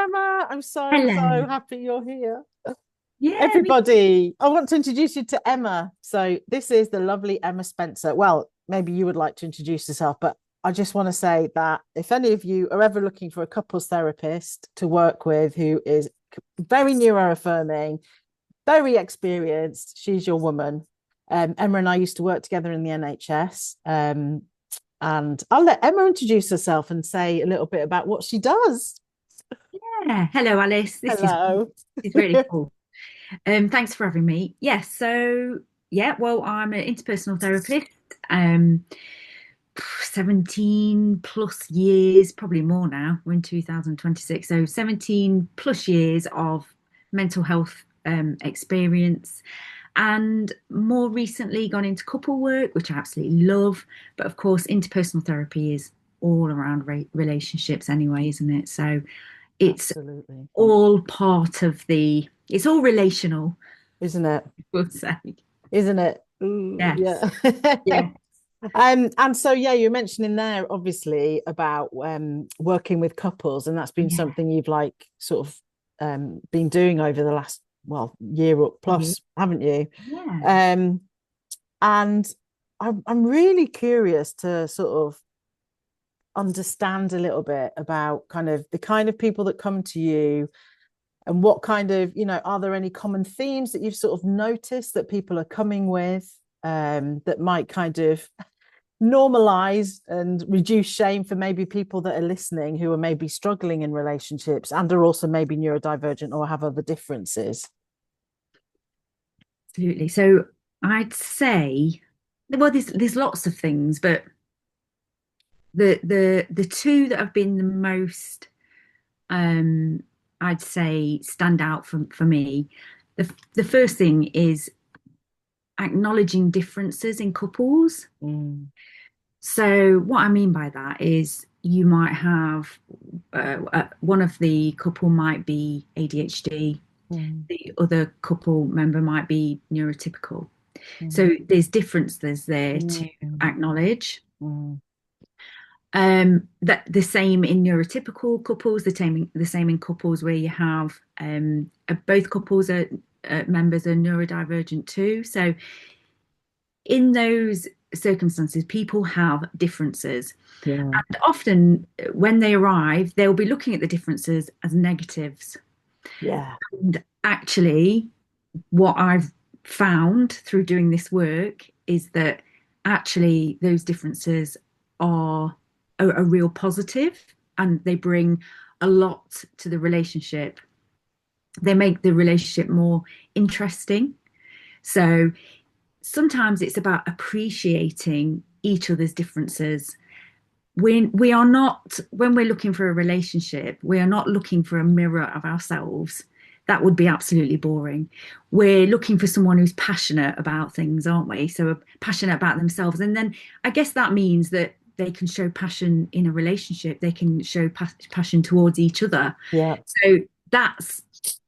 Emma. I'm so Hello. happy you're here. Yeah, me. Everybody, I want to introduce you to Emma. So, this is the lovely Emma Spencer. Well, maybe you would like to introduce yourself, but I just want to say that if any of you are ever looking for a couples therapist to work with who is very neuroaffirming, very experienced, she's your woman. Emma and I used to work together in the NHS. And I'll let Emma introduce herself and say a little bit about what she does. Yeah. Hello, Alice. Hello. This is really cool. Thanks for having me. Yes. Well, I'm an interpersonal therapist. Um, 17 plus years, probably more now. We're in 2026, so 17 plus years of mental health experience, and more recently gone into couple work, which I absolutely love. But of course, interpersonal therapy is all around relationships anyway, isn't it? So it's Absolutely. all part of it's all relational, Isn't it? I would say. Isn't it? Ooh, Yes. yeah. Yeah. And so yeah, you're mentioning there obviously about working with couples, and that's been Yeah. something you've like sort of been doing over the last year or Yeah. plus, haven't you? Yeah. Um, and I'm really curious to sort of understand a little bit about kind of the kind of people that come to you and what kind of, are there any common themes that you've sort of noticed that people are coming with that might kind of normalize and reduce shame for maybe people that are listening who are maybe struggling in relationships and are also maybe neurodivergent or have other differences? Absolutely. So I'd say, well, there's lots of things, but the two that have been the most, um, I'd say, stand out for me. The first thing is acknowledging differences in couples. Mm, So what I mean by that is you might have one of the couple might be ADHD, mm, the other couple member might be neurotypical. So mm, there's differences there to mm, acknowledge. mm, That the same in neurotypical couples, the same in couples where you have both couples are members are neurodivergent too. So in those circumstances, people have differences. yeah, And often when they arrive, they'll be looking at the differences as negatives. yeah, And actually, what I've found through doing this work is that actually those differences are a real positive, and they bring a lot to the relationship. They make the relationship more interesting. So sometimes it's about appreciating each other's differences. We are not, when we're looking for a relationship, we are not looking for a mirror of ourselves. That would be absolutely boring. We're looking for someone who's passionate about things, aren't we? So passionate about themselves. And then I guess that means that they can show passion in a relationship, they can show passion towards each other. yeah, So that's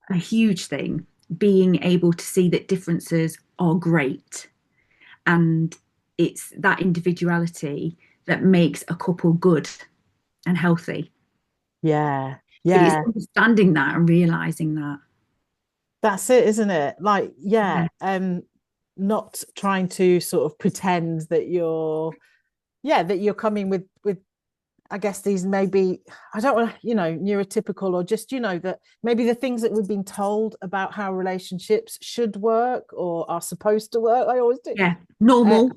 a huge thing, being able to see that differences are great, and it's that individuality that makes a couple good and healthy. yeah, But it's yeah. understanding that and realizing that. That's it, isn't it? Like, Yeah. yeah, not trying to sort of pretend that you're coming with I guess these maybe I don't want to, neurotypical or just, that maybe the things that we've been told about how relationships should work or are supposed to work. I always do. Yeah. Uh, Normal.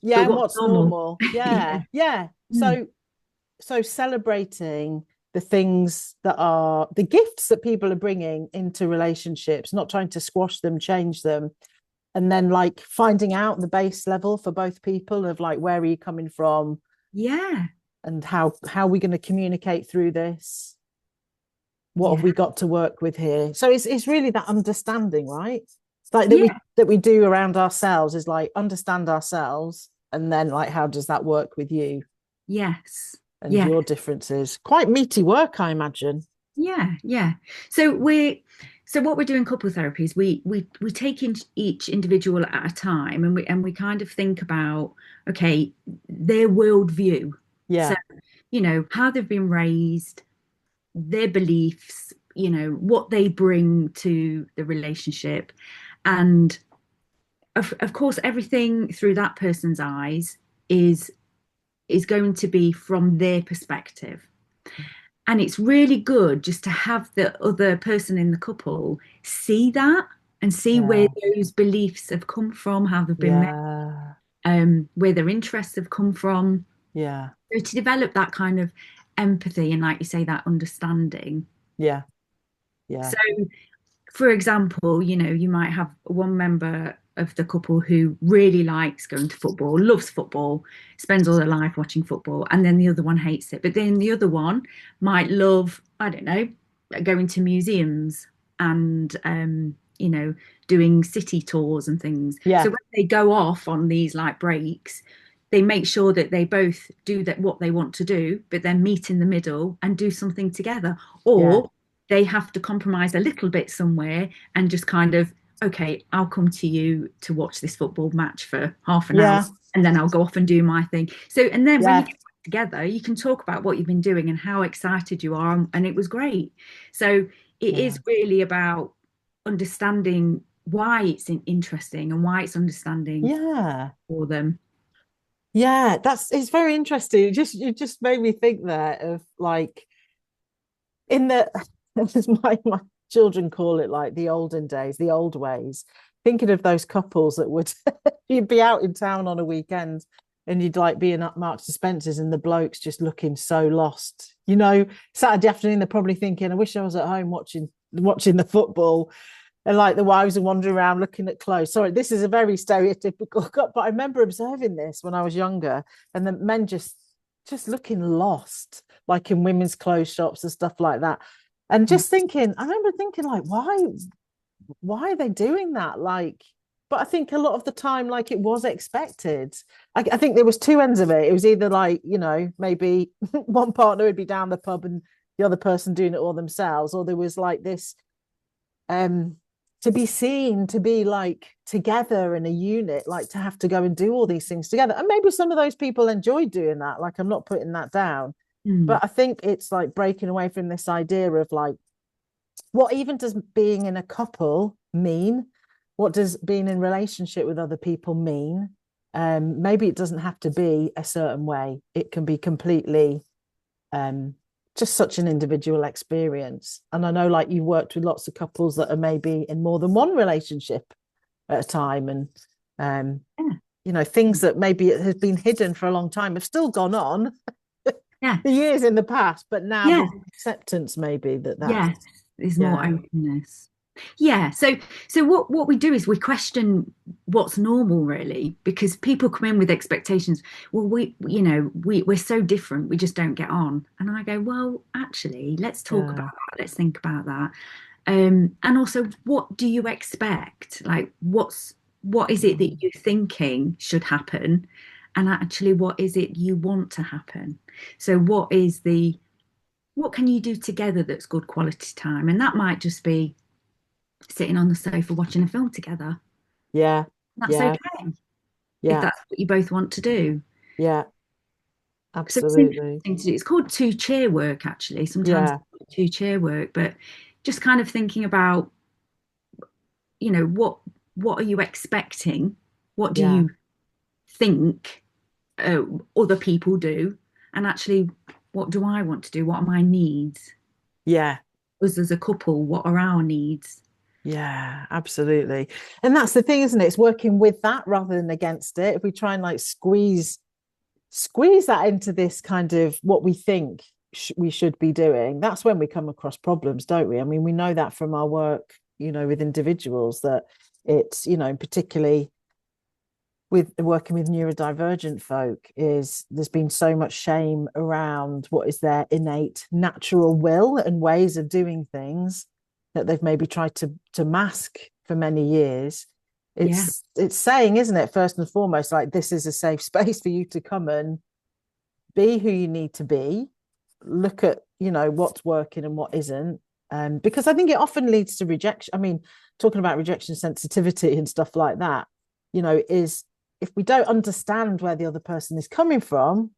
yeah, But and what's what's normal? normal? Yeah. Yeah, yeah. Mm. So celebrating the things that are the gifts that people are bringing into relationships, not trying to squash them, change them, and then like finding out the base level for both people of like where are you coming from Yeah. and how are we going to communicate through this, what have Yeah. we got to work with here. So it's really that understanding, right? It's like that Yeah. we do around ourselves is like understand ourselves and then like how does that work with you Yes. and Yeah. your differences. Quite meaty work, I imagine. Yeah. Yeah. So what we do in couple therapy is we take in each individual at a time, and we kind of think about, okay, their worldview. So, Yeah. how they've been raised, their beliefs, what they bring to the relationship. And of course, everything through that person's eyes is going to be from their perspective. And it's really good just to have the other person in the couple see that and see where Yeah. those beliefs have come from, how they've been met, Yeah. where their interests have come from. Yeah. So to develop that kind of empathy and, like you say, that understanding. Yeah. Yeah. So, for example, you might have one member of the couple who really likes going to football, loves football, spends all their life watching football, and then the other one hates it. But then the other one might love, I don't know, going to museums and, doing city tours and things. So Yeah. when they go off on these like breaks, they make sure that they both do that what they want to do, but then meet in the middle and do something together. Yeah. Or they have to compromise a little bit somewhere and just kind of, okay, I'll come to you to watch this football match for half an hour Yeah. and then I'll go off and do my thing. So, and then when you Yeah. get back together, you can talk about what you've been doing and how excited you are. And it was great. So it Yeah. is really about understanding why it's interesting and why it's understanding Yeah. for them. Yeah. It's very interesting. You just made me think there of like in the as my children call it, like the olden days, the old ways, thinking of those couples that would you'd be out in town on a weekend and you'd like be in up Marks and Spencer's and the blokes just looking so lost. Saturday afternoon they're probably thinking, I wish I was at home watching the football. And like the wives are wandering around looking at clothes. Sorry, this is a very stereotypical, but I remember observing this when I was younger, and the men just looking lost, like in women's clothes shops and stuff like that. And just thinking, I remember thinking, like, why are they doing that? Like, but I think a lot of the time, like it was expected. I think there was two ends of it. It was either like, maybe one partner would be down the pub and the other person doing it all themselves, or there was like this to be seen to be like together in a unit, like to have to go and do all these things together. And maybe some of those people enjoyed doing that. Like, I'm not putting that down. Mm. But I think it's like breaking away from this idea of like, what even does being in a couple mean? What does being in relationship with other people mean? Maybe it doesn't have to be a certain way. It can be completely um, just such an individual experience. And I know like you worked with lots of couples that are maybe in more than one relationship at a time. And, um, Yeah. things that maybe it has been hidden for a long time have still gone on Yeah. the years in the past, but now Yeah. there's acceptance maybe that's, Yes. There's more yeah, openness. Yeah. So what we do is we question what's normal really, because people come in with expectations. Well, we're so different, we just don't get on. And I go, well, actually, let's talk about yeah, that. Let's think about that. And also, what do you expect? Like, what is it that mm, you're thinking should happen? And actually, what is it you want to happen? So what can you do together that's good quality time? And that might just be sitting on the sofa watching a film together. yeah, That's yeah, okay if yeah, that's what you both want to do. yeah, So it's absolutely. interesting to do. It's called two chair work, actually. Sometimes Yeah, two chair work, but just kind of thinking about, what are you expecting? What do yeah, you think uh, other people do? And actually, what do I want to do? What are my needs? yeah. Us as a couple, what are our needs? Yeah, absolutely. And that's the thing, isn't it? It's working with that rather than against it. If we try and like squeeze that into this kind of what we think we should be doing, that's when we come across problems, don't we? I mean, we know that from our work, with individuals that it's, particularly with working with neurodivergent folk, is there's been so much shame around what is their innate natural will and ways of doing things that they've maybe tried to mask for many years. Yeah, It's saying, isn't it, first and foremost, like this is a safe space for you to come and be who you need to be, look at what's working and what isn't. Because I think it often leads to rejection. I mean, talking about rejection sensitivity and stuff like that, is if we don't understand where the other person is coming from,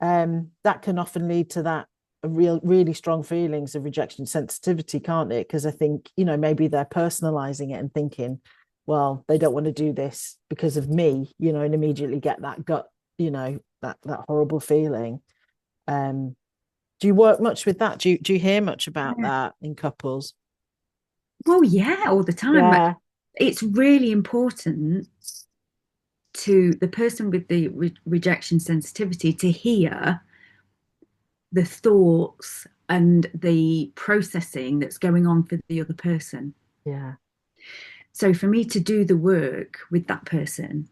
that can often lead to that really strong feelings of rejection sensitivity, can't it? Because I think, maybe they're personalizing it and thinking, well, they don't want to do this because of me, and immediately get that gut, that horrible feeling. um do you work much with that? Do you hear much about Yeah. that in couples? Well, yeah, all the time. But Yeah, it's really important to the person with the rejection sensitivity to hear the thoughts and the processing that's going on for the other person. yeah, So for me to do the work with that person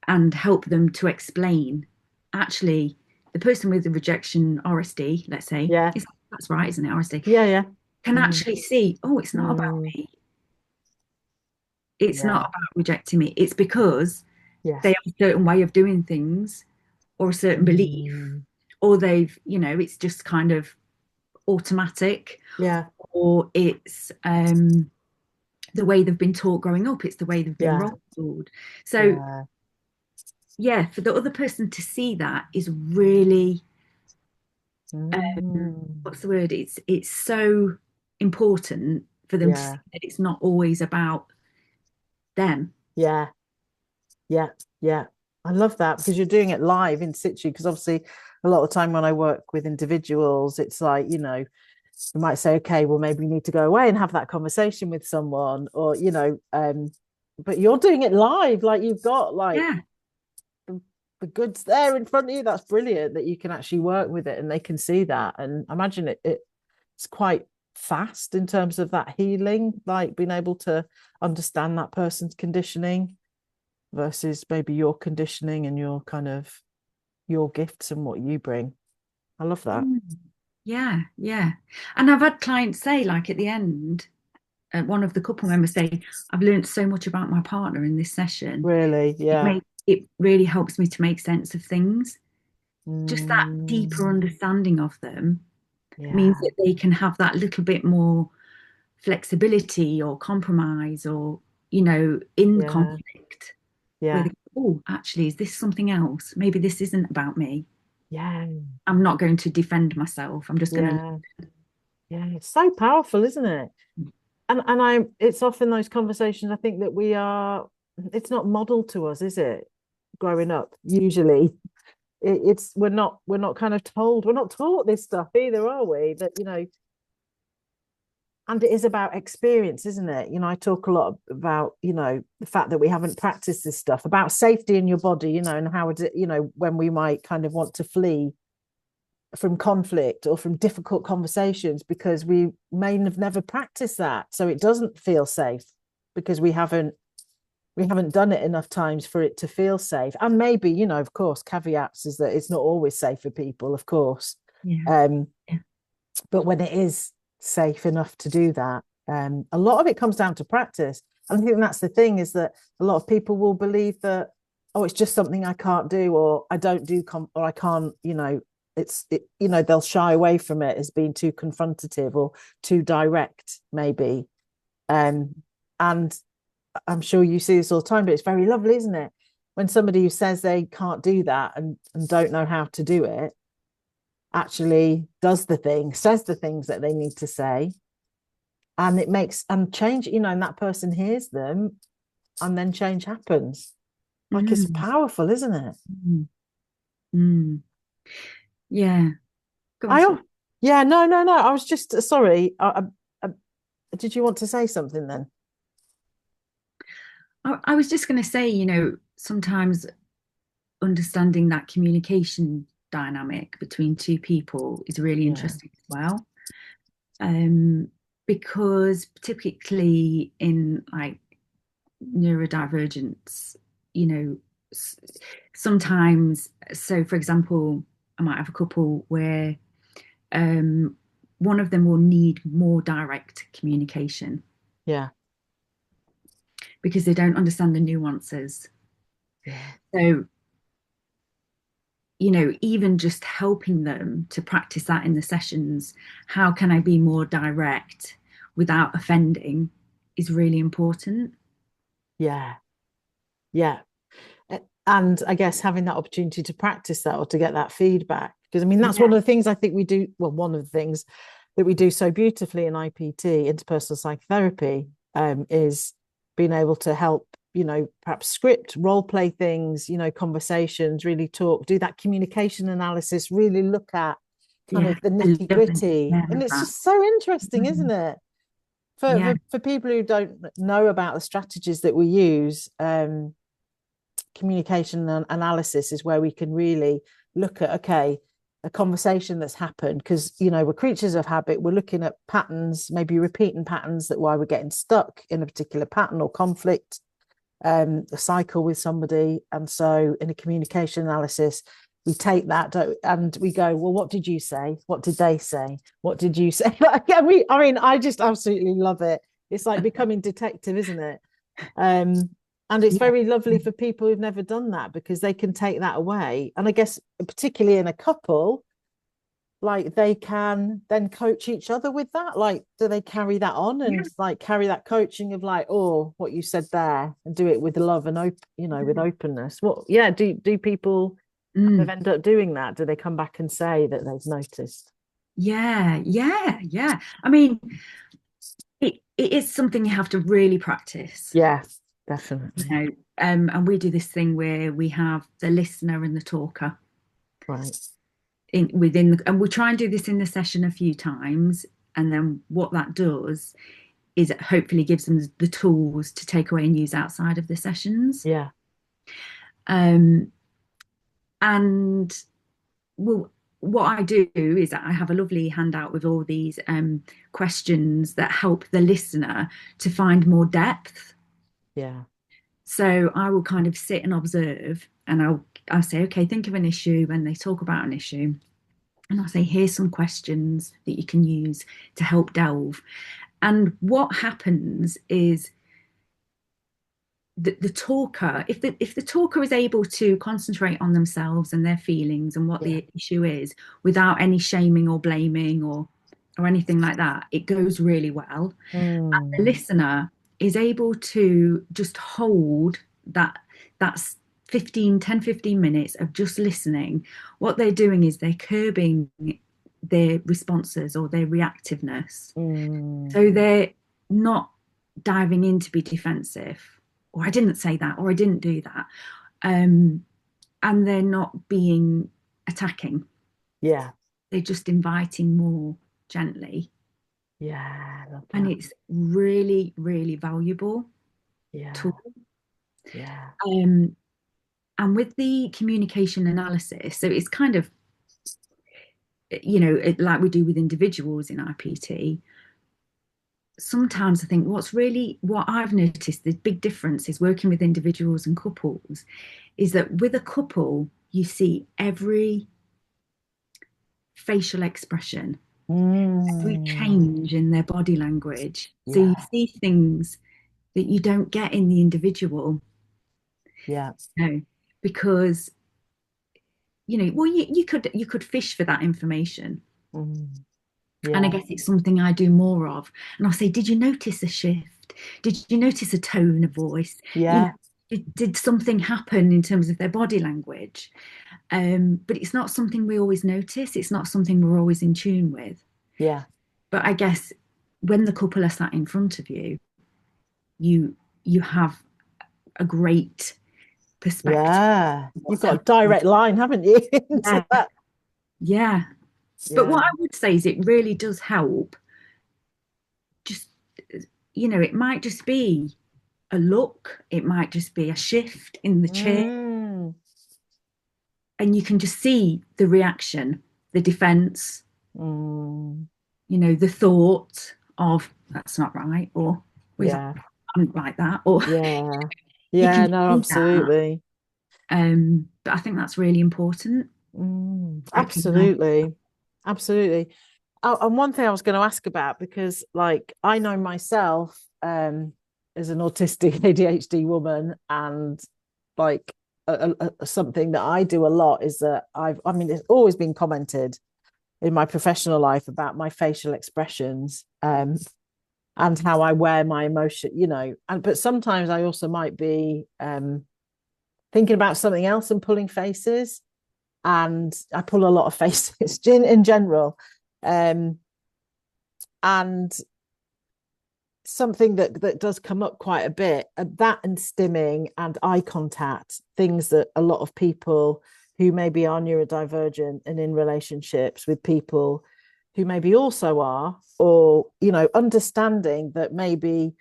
and help them to explain, actually, the person with the rejection RSD, let's say, yeah, that's right, isn't it? RSD yeah, yeah. can Mm, actually see, oh, it's not about mm, me. It's not yeah, about rejecting me. It's because they yes. have a certain way of doing things or a certain belief, Mm, or it's just kind of automatic, yeah, or it's the way they've been taught growing up. It's the way they've been yeah, role modeled. So yeah. yeah, for the other person to see that is really Mm, what's the word? It's so important for them to see yeah, that it's not always about them. yeah, yeah, yeah. I love that because you're doing it live in situ. Because obviously, a lot of the time when I work with individuals, it's like, we might say, okay, well, maybe we need to go away and have that conversation with someone, or, but you're doing it live, like you've got like Yeah. the, the goods there in front of you. That's brilliant that you can actually work with it and they can see that. And I imagine it's quite fast in terms of that healing, like being able to understand that person's conditioning versus maybe your conditioning and your kind of your gifts and what you bring. I love that. Mm. Yeah, yeah. And I've had clients say, like at the end, one of the couple members say, I've learned so much about my partner in this session. Really, yeah. It really helps me to make sense of things. Just that deeper Mm, understanding of them means yeah, that they can have that little bit more flexibility or compromise or, in yeah, conflict where yeah, they go, oh, actually, is this something else? Maybe this isn't about me. yeah, I'm not going to defend myself. I'm just going to, yeah, yeah. It's so powerful, isn't it? And it's often those conversations I think that it's not modeled to us, is it? Growing up, usually we're not kind of told, we're not taught this stuff either, are we? That, and it is about experience, isn't it? I talk a lot about, the fact that we haven't practiced this stuff about safety in your body, and how it, when we might kind of want to flee from conflict or from difficult conversations because we may have never practiced that, so it doesn't feel safe because we haven't done it enough times for it to feel safe. And maybe, of course, caveats is that it's not always safe for people, of course. yeah. um Yeah. but when it is safe enough to do that, a lot of it comes down to practice. And I think that's the thing, is that a lot of people will believe that, oh, it's just something I can't do, or I don't do, or I can't, they'll shy away from it as being too confrontative or too direct, maybe. And I'm sure you see this all the time, but it's very lovely, isn't it? When somebody who says they can't do that and don't know how to do it actually does the thing, says the things that they need to say, and it makes and change, and that person hears them, and then change happens. Like, it's Mm, powerful, isn't it? mm, mm. Yeah. Go on, I sorry. oh, yeah, no, no, no. I was just sorry. Did you want to say something then? I was just going to say, sometimes understanding that communication dynamic between two people is really Yeah, interesting as well. Um, because typically in like neurodivergence, you know, sometimes, so for example, I might have a couple where um, one of them will need more direct communication yeah, because they don't understand the nuances. yeah, So, even just helping them to practice that in the sessions, how can I be more direct without offending, is really important. yeah, yeah. and I guess having that opportunity to practice that or to get that feedback. Because I mean, that's Yeah, one of the things I think we do. Well, one of the things that we do so beautifully in IPT, interpersonal psychotherapy, is being able to help, perhaps script, role play things, conversations, really talk, do that communication analysis, really look at kind yeah, of the I nitty love it. gritty. Yeah, I And love it's that. just so interesting, isn't Mhm. it? For, Yeah, for, for people who don't know about the strategies that we use, communication and analysis is where we can really look at, okay, a conversation that's happened, because we're creatures of habit, we're looking at patterns, maybe repeating patterns, that why we're getting stuck in a particular pattern or conflict, a cycle with somebody. And so in a communication analysis, we take that and we go, well, what did you say, what did they say, what did you say? I just absolutely love it. It's like becoming detective, isn't it? um and it's yeah, very lovely for people who've never done that, because they can take that away. And I guess particularly in a couple, like they can then coach each other with that. Like, do they carry that on and yeah. like carry that coaching of like, oh, what you said there, and do it with love and open, with openness? What, yeah, do people kind of Mm. end up doing that? Do they come back and say that they've noticed? Yeah, yeah, yeah. I mean, it is something you have to really practice, Yeah, you definitely. know. And we do this thing where we have the listener and the talker Right. and we try and do this in the session a few times. And then what that does is it hopefully gives them the tools to take away and use outside of the sessions. Yeah. Um, and well, what I do is that I have a lovely handout with all these questions that help the listener to find more depth. Yeah. So I will kind of sit and observe, and I'll say, okay, think of an issue, and they talk about an issue, and I'll say, here's some questions that you can use to help delve. And what happens is the talker, if the talker is able to concentrate on themselves and their feelings and what Yeah. the issue is without any shaming or blaming or anything like that, it goes really well. And the Mm. listener is able to just hold that's 15 minutes of just listening. What they're doing is they're curbing their responses or their reactiveness. Mm. So they're not diving in to be defensive, or I didn't say that, or I didn't do that. Um, and they're not being attacking. Yeah. They're just inviting more gently. Yeah. I love And that. it's really, really valuable tool. Yeah. Yeah. Um, and with the communication analysis, so it's kind of, like we do with individuals in IPT, sometimes I think what I've noticed the big difference is working with individuals and couples is that with a couple, you see every facial expression, every Mm. change in their body language. So you Yeah. see things that you don't get in the individual, Yeah. you know, because well, you could fish for that information. Mm. And I Yeah. guess it's something I do more of. And I'll say, did you notice a shift? Did you notice a tone of voice? You know, Yeah. did something happen in terms of their body language? But it's not something we always notice. It's not something we're always in tune with. Yeah. But I guess when the couple are sat in front of you, you you have a great perspective Yeah. of You've what's got a happening. direct line, haven't you, into Yeah, that? yeah. But Yeah. what I would say is it really does help. Just it might just be a look, it might just be a shift in the chair, Mm. and you can just see the reaction, the defense, Mm. the thought of that's not right, or was Yeah. I'm like that, or Yeah. you can Yeah. No, see that. absolutely. But I think that's really important. Recognize. Absolutely. Absolutely. Oh, and one thing I was going to ask about, because like I know myself, as an autistic ADHD woman, and like something that I do a lot is that I mean, it's always been commented in my professional life about my facial expressions, and how I wear my emotion, and but sometimes I also might be thinking about something else and pulling faces. And I pull a lot of faces in general. Um, and something that does come up quite a bit, that and stimming and eye contact, things that a lot of people who maybe are neurodivergent and in relationships with people who maybe also are, or understanding that maybe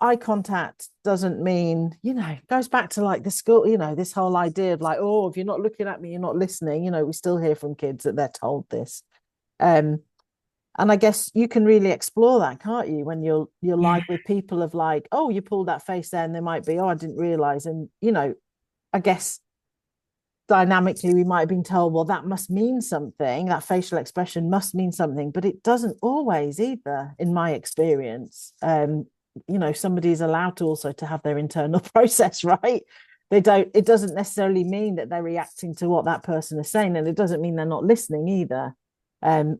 eye contact doesn't mean, goes back to like the school, this whole idea of like, oh, if you're not looking at me, you're not listening. We still hear from kids that they're told this. um and I guess you can really explore that, can't you, when you're Yeah. live with people of like, oh, you pulled that face there, and they might be, oh, I didn't realize. And I guess dynamically we might have been told, well, that must mean something, that facial expression must mean something, but it doesn't always either, in my experience. Somebody's allowed to also to have their internal process, right? It doesn't necessarily mean that they're reacting to what that person is saying, and it doesn't mean they're not listening either.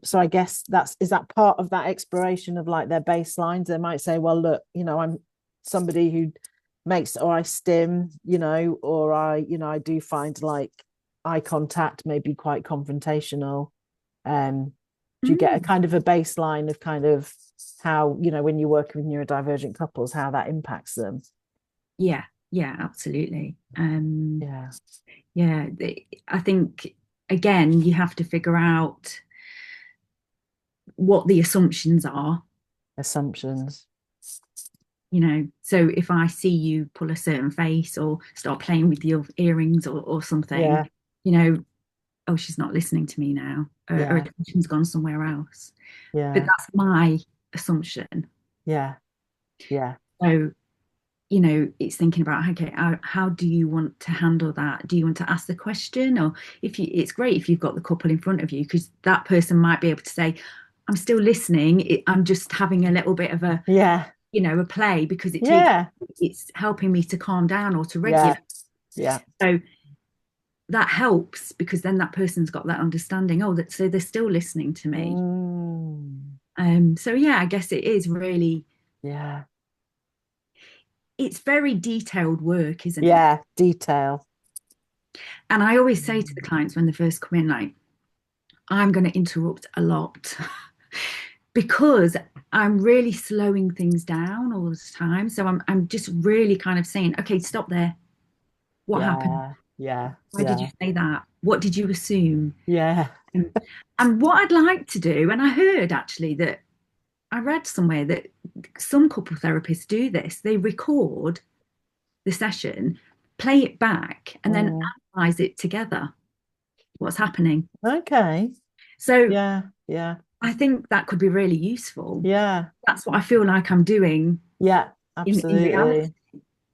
So I guess is that part of that exploration of like their baselines. They might say, well, look, I'm somebody who makes, or I stim, or I do find like eye contact may be quite confrontational. Do you get a Mm. kind of a baseline of kind of how, when you work with neurodivergent couples, how that impacts them? Yeah, yeah, absolutely. Yeah. Yeah, I think again, you have to figure out what the assumptions are, Assumptions. So if I see you pull a certain face or start playing with your earrings or something, Yeah. you know, oh, she's not listening to me now, or Yeah. attention's gone somewhere else. But Yeah. that's my assumption. Yeah. Yeah. So, it's thinking about, okay, how do you want to handle that? Do you want to ask the question? Or it's great if you've got the couple in front of you, because that person might be able to say, I'm still listening. I'm just having a little bit of Yeah. a play, because Yeah. it's helping me to calm down or to Yeah. regulate. Yeah. So that helps, because then that person's got that understanding. Oh, so they're still listening to me. Mm. So yeah, I guess it is really, Yeah. it's very detailed work, isn't it? Yeah. Detail. And I always say to the Mm. clients when they first come in, like, I'm going to interrupt a lot because I'm really slowing things down all the time. So I'm just really kind of saying, okay, stop there. What happened? Yeah. Yeah. Why did you Yeah. say that? What did you assume? Yeah. And what I'd like to do, and I heard actually that I read somewhere that some couple therapists do this. They record the session, play it back, and then Mm. analyze it together. What's happening? Okay. So Yeah. Yeah. I think that could be really useful. Yeah. That's what I feel like I'm doing Yeah. in reality. Absolutely.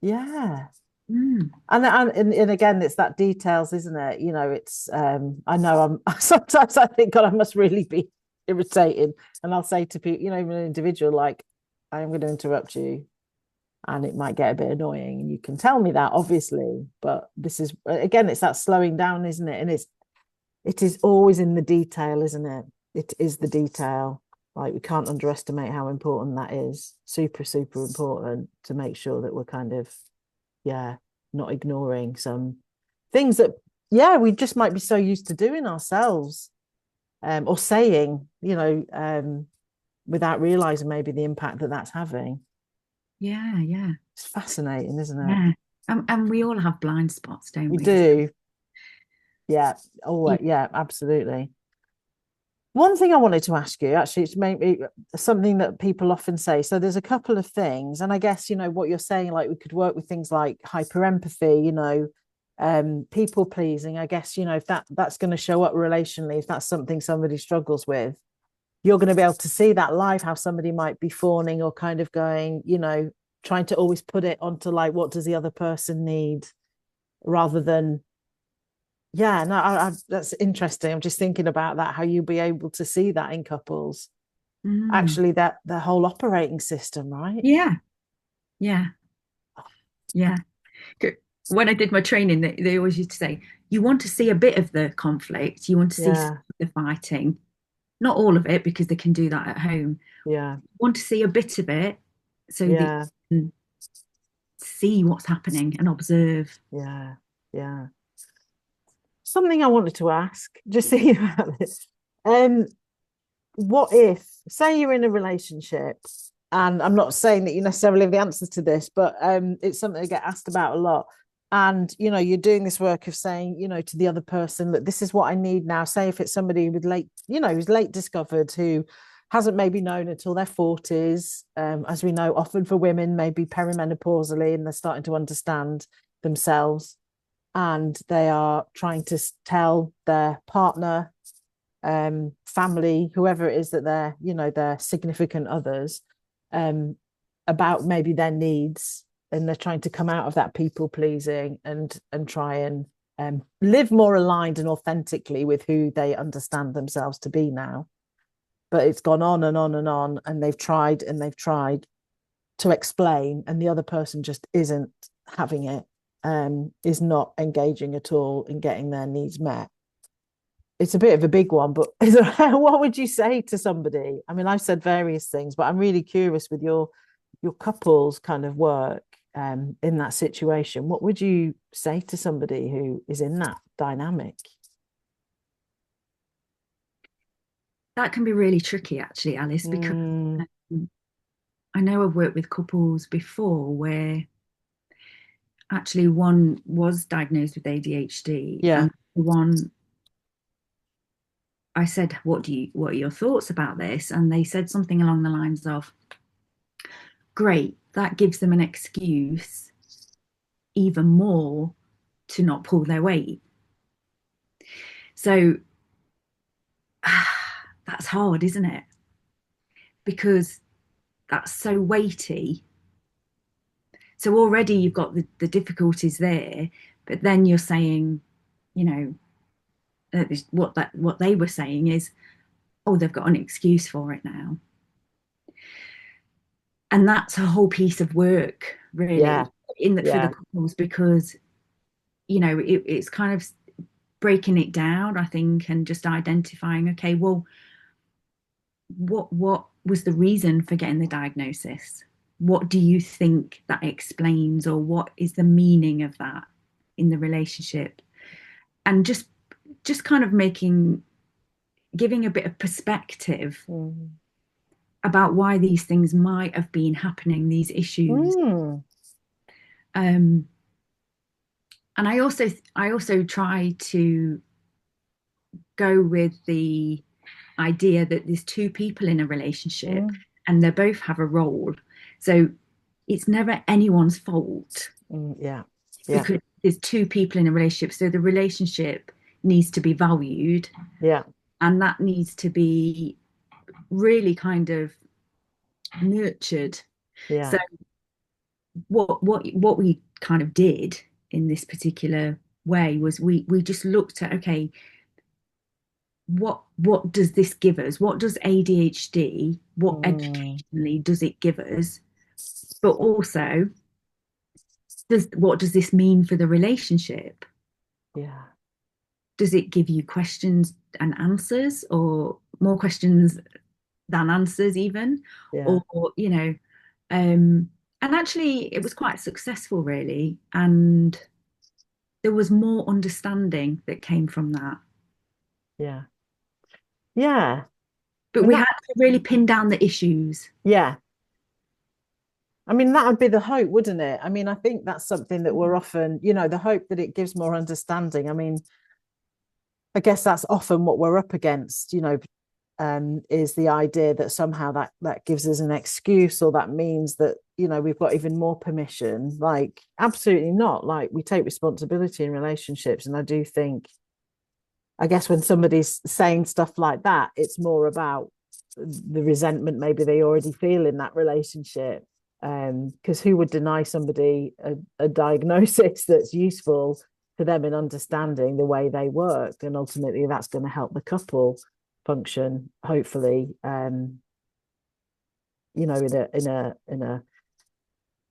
Yeah. Mm. And again, it's that details, isn't it? It's I know I'm sometimes I think, God, I must really be irritating. And I'll say to people, even an individual, like, I'm going to interrupt you, and it might get a bit annoying. And you can tell me that, obviously, but this is, again, it's that slowing down, isn't it? And it is always in the detail, isn't it? It is the detail. Like, we can't underestimate how important that is. Super, super important, to make sure that we're kind of, yeah, not ignoring some things that, yeah, we just might be so used to doing ourselves, or saying, without realizing maybe the impact that that's having. Yeah, yeah, It's fascinating, isn't it? yeah. And we all have blind spots, don't We we? do. Yeah. Oh, You- yeah, absolutely. One thing I wanted to ask you, actually, it's maybe something that people often say. So there's a couple of things, and I guess, what you're saying, like, we could work with things like hyper empathy, people pleasing. I guess, if that's going to show up relationally, if that's something somebody struggles with, you're going to be able to see that live, how somebody might be fawning or kind of going, trying to always put it onto like, what does the other person need, rather than, yeah, no, that's interesting. I'm just thinking about that, how you'll be able to see that in couples. Mm. Actually, that the whole operating system, right? Yeah, yeah, yeah. When I did my training, they always used to say, you want to see a bit of the conflict, you want to see some Yeah, of the fighting, not all of it, because they can do that at home. yeah, You want to see a bit of it so that yeah, you can see what's happening and observe. yeah. Yeah. Something I wanted to ask, just thinking about this. Um, what if, say you're in a relationship, and I'm not saying that you necessarily have the answers to this, but it's something I get asked about a lot. And you're doing this work of saying, to the other person that this is what I need now. Say if it's somebody with late, who's late discovered, who hasn't maybe known until their 40s, as we know, often for women, maybe perimenopausally, and they're starting to understand themselves, and they are trying to tell their partner, family, whoever it is that they're, their significant others, um, about maybe their needs, and they're trying to come out of that people pleasing and try and live more aligned and authentically with who they understand themselves to be now. But it's gone on and on and on, and they've tried to explain, and the other person just isn't having it, is not engaging at all in getting their needs met. It's a bit of a big one, but what would you say to somebody? I mean, I've said various things, but I'm really curious with your couples kind of work, in that situation. What would you say to somebody who is in that dynamic? That can be really tricky, actually, Alice, because Mm, I know I've worked with couples before where actually one was diagnosed with ADHD, yeah. and the one I said, what are your thoughts about this? And they said something along the lines of, great, that gives them an excuse even more to not pull their weight. So that's hard, isn't it? Because that's so weighty. So already you've got the difficulties there, but then you're saying, you know, what they were saying is, oh, they've got an excuse for it now. And that's a whole piece of work, Yeah. really, in that for the Yeah. couples, because it's kind of breaking it down, I think, and just identifying, okay, well, what was the reason for getting the diagnosis? What do you think that explains, or what is the meaning of that in the relationship? And just kind of giving a bit of perspective Mm. about why these things might have been happening, these issues. Mm. Um, and I also try to go with the idea that there's two people in a relationship Mm. and they both have a role. So it's never anyone's fault Mm. Yeah. Yeah. because there's two people in a relationship. So the relationship needs to be valued, Yeah. and that needs to be really kind of nurtured. So Yeah. what we kind of did in this particular way was we just looked at, okay, what does this give us? What does ADHD, what Mm. educationally does it give us? But also, what does this mean for the relationship? Yeah. Does it give you questions and answers, or more questions than answers even? Yeah. Or, um, and actually it was quite successful, really. And there was more understanding that came from that. Yeah. Yeah. But And we that, had to really pin down the issues. yeah. I mean, that would be the hope, wouldn't it? I mean, I think that's something that we're often, the hope that it gives more understanding. I mean, I guess that's often what we're up against, is the idea that somehow that gives us an excuse, or that means that, we've got even more permission. Like, absolutely not. Like, we take responsibility in relationships. And I do think, I guess when somebody's saying stuff like that, it's more about the resentment maybe they already feel in that relationship. Because who would deny somebody a diagnosis that's useful to them in understanding the way they work, and ultimately that's going to help the couple function, hopefully, in a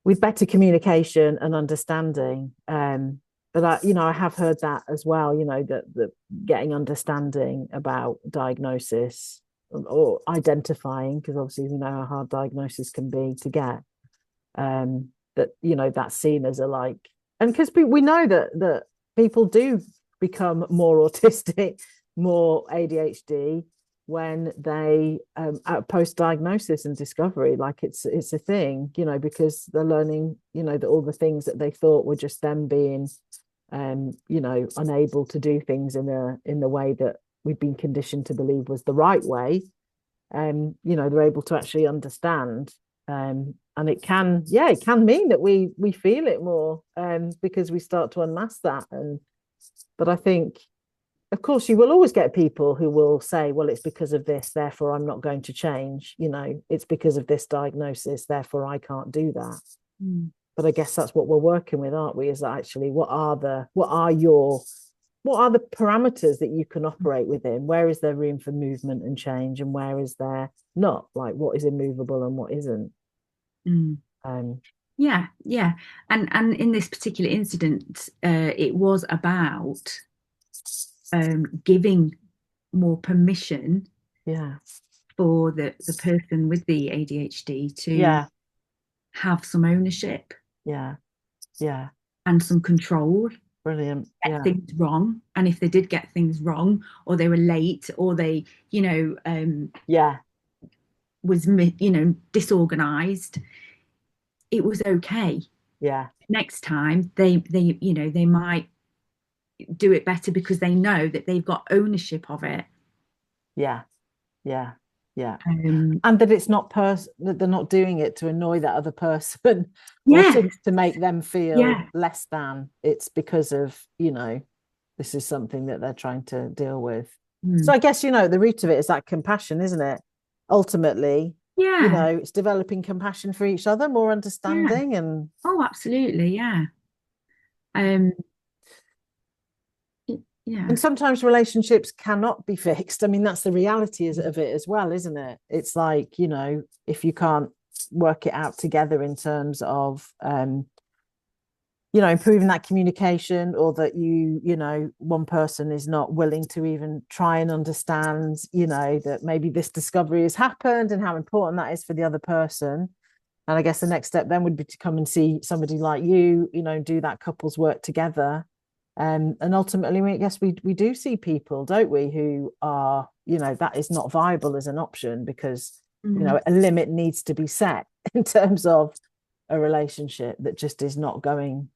with better communication and understanding. But I have heard that as well, that getting understanding about diagnosis, or identifying, because obviously we know how hard diagnosis can be to get. That that's seen as a, like, and because we know that people do become more autistic, more ADHD when they post diagnosis and discovery. Like it's a thing, you know, because they're learning, you know, that all the things that they thought were just them being you know, unable to do things in the way that we've been conditioned to believe was the right way. You know, they're able to actually understand. And it can, yeah, it can mean that we feel it more because we start to unmask that. And but I think, of course, you will always get people who will say, well, it's because of this, therefore I'm not going to change. You know, it's because of this diagnosis, therefore I can't do that. Mm. But I guess that's what we're working with, aren't we? Is actually what are the parameters that you can operate within? Where is there room for movement and change, and where is there not? Like what is immovable and what isn't? Mm. Um, Yeah, yeah. And in this particular incident, it was about giving more permission yeah, for the person with the ADHD to yeah, have some ownership yeah, yeah. and some control, Brilliant. get Yeah, things wrong. And if they did get things wrong, or they were late, or they, yeah, was, disorganized, it was okay. yeah, Next time they might do it better because they know that they've got ownership of it. yeah, yeah, yeah. Um, And that it's not that they're not doing it to annoy that other person or yeah, to make them feel yeah. less than. It's because of, you know, this is something that they're trying to deal with. So Mm. I guess, you know, the root of it is that compassion, isn't it? Ultimately, you Yeah, know, it's developing compassion for each other, more yeah. understanding, and Oh, absolutely, yeah. Um, yeah, sometimes relationships cannot be fixed. I mean, that's the reality of it as well, isn't it? It's like, you know, if you can't work it out together in terms of you know, improving that communication, or that you know, one person is not willing to even try and understand, you know, that maybe this discovery has happened and how important that is for the other person. And I guess the next step then would be to come and see somebody like you know, do that couples work together. And ultimately, I guess we do see people, don't we, who are, you know, that is not viable as an option because, you mm, know, a limit needs to be set in terms of a relationship that just is not going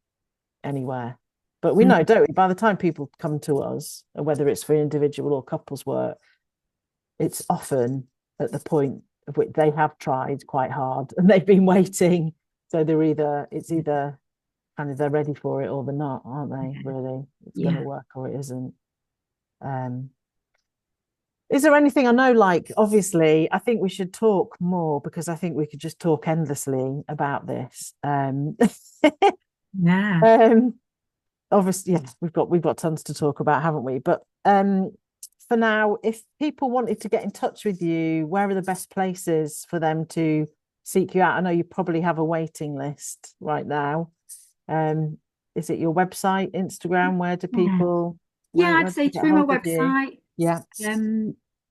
anywhere. But we know, mm, don't we, by the time people come to us, whether it's for individual or couples work, it's often at the point of which they have tried quite hard and they've been waiting. So it's either kind of they're ready for it or they're not, aren't they? Really, it's going to yeah. work or it isn't. Um, is there anything, I know, like obviously, I think we should talk more because I think we could just talk endlessly about this. Yeah. um, obviously, yeah, we've got tons to talk about, haven't we? But for now, if people wanted to get in touch with you, where are the best places for them to seek you out? I know you probably have a waiting list right now. Um, is it your website, Instagram? Where do Yeah. people Yeah, where I'd do say they get through my hold of you? website, Yeah,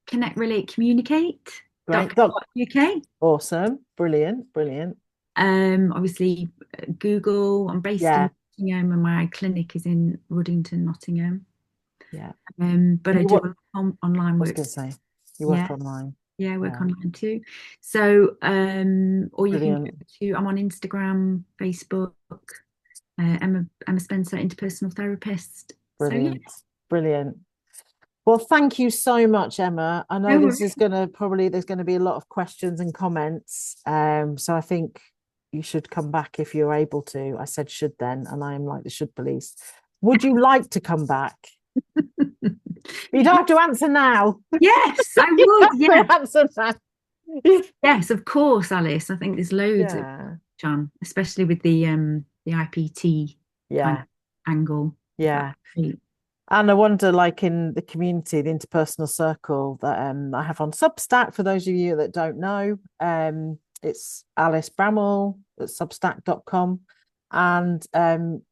connect, relate, communicate dot great. co dot uk. Awesome. Brilliant. Brilliant. Obviously, Google. I'm based in Yeah, Nottingham, and my clinic is in Ruddington, Nottingham. yeah. But And I you do what online I was work. gonna say, you Yeah, work online. yeah, I work Yeah, online too. So, or you can go brilliant. to. I'm on Instagram, Facebook. Emma Spencer, interpersonal therapist. So yeah, Brilliant. Brilliant. Well, thank you so much, Emma. I know no this worries. is there's going to be a lot of questions and comments. So I think you should come back if you're able to. I said should then, and I am like the should police. Would you like to come back? You don't have to answer now. Yes, I You would. don't Yeah. have to answer now. Yes, of course, Alice. I think there's loads of Yeah. John, especially with the IPT kind of Yeah. angle. That's Yeah. great. And I wonder, like in the community, the interpersonal circle that I have on Substack, for those of you that don't know, it's Alice Bramall at substack.com. And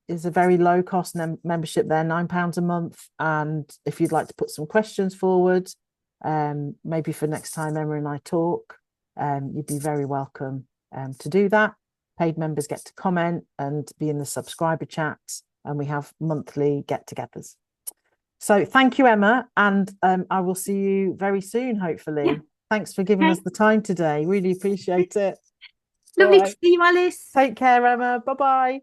it's a very low cost membership there, £9 a month. And if you'd like to put some questions forward, maybe for next time Emma and I talk, you'd be very welcome to do that. Paid members get to comment and be in the subscriber chats. and we have monthly get-togethers. So thank you, Emma, and I will see you very soon, Yeah. hopefully. Thanks for giving Okay. us the time today. Really appreciate it. All Lovely to right. see you, Alice. Take care, Emma. Bye-bye.